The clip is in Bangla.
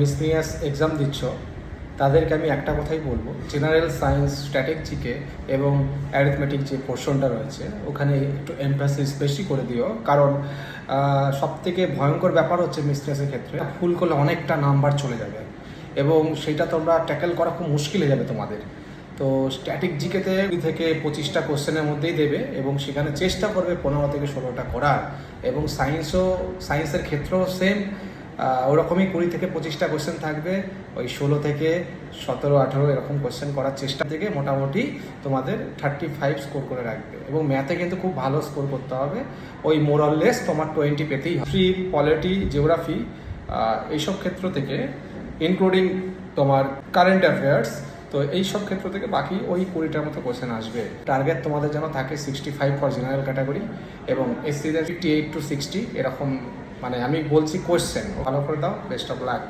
মিসলিনিয়াস এক্সাম দিচ্ছ তাদেরকে আমি একটা কথাই বলবো, জেনারেল সায়েন্স, স্ট্যাটিক জিকে এবং অ্যারিথমেটিক যে পোর্শনটা রয়েছে ওখানে একটু এমফাসিস বেশি করে দিও। কারণ সবথেকে ভয়ঙ্কর ব্যাপার হচ্ছে মিসলিনিয়াসের ক্ষেত্রে ভুল করলে অনেকটা নাম্বার চলে যাবে এবং সেটা তোমরা ট্যাকেল করা খুব মুশকিল হয়ে যাবে তোমাদের। তো স্ট্যাটিক জিকেতে 20 থেকে 25টা কোশ্চেনের মধ্যেই দেবে এবং সেখানে চেষ্টা করবে 15 থেকে 16টা করার। এবং সায়েন্সের ক্ষেত্রেও সেম ওরকমই 20 থেকে 25টা কোশ্চেন থাকবে, ওই 16 থেকে 17-18 এরকম কোশ্চেন করার চেষ্টা থেকে মোটামুটি তোমাদের 35 স্কোর করে রাখবে। এবং ম্যাথে কিন্তু খুব ভালো স্কোর করতে হবে, ওই মোরাললেস তোমার 20 পেতেই হবে। হিস্ট্রি, পলিটি, জিওগ্রাফি এইসব ক্ষেত্র থেকে ইনক্লুডিং তোমার কারেন্ট অ্যাফেয়ার্স, তো এই সব ক্ষেত্র থেকে বাকি ওই 20টার মতো কোশ্চেন আসবে। টার্গেট তোমাদের যেন থাকে 65 ফর জেনারেল ক্যাটাগরি এবং এসসিদের 58 to 60 এরকম। মানে আমি বলছি কোশ্চেন ভালো করে দাও। Best of luck.